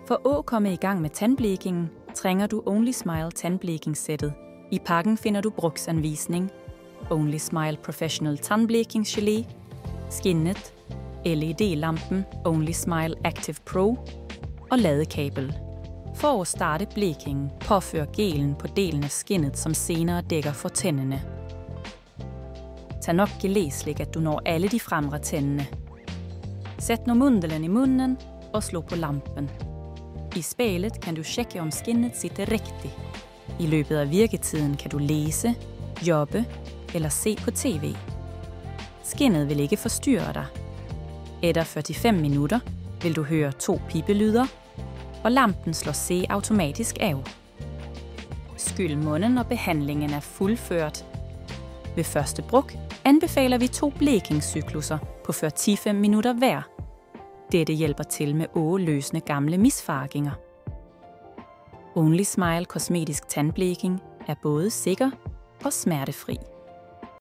For at komme i gang med tandblekingen, trænger du Only Smile tandblekingssættet. I pakken finder du brugsanvisning, Only Smile Professional tandblekingsgelé, skinnet, LED-lampen Only Smile Active Pro og ladekabel. For at starte blekingen, påfør gelen på delen af skinnet, som senere dækker for tændene. Tag nok gelé, slik at du når alle de fremre tændene. Sæt nu mundelen i munden og slå på lampen. I spejlet kan du tjekke om skinnet sitter rigtigt. I løbet af virketiden kan du læse, jobbe eller se på tv. Skinnet vil ikke forstyrre dig. Efter 45 minutter vil du høre 2 pipelyder, og lampen slår se automatisk af. Skyld munden, når behandlingen er fuldført. Ved første brug anbefaler vi 2 blekingscykluser på 45 minutter hver. Dette hjælper til med at løsne gamle misfarginger. Only Smile kosmetisk tandbleking er både sikker og smertefri.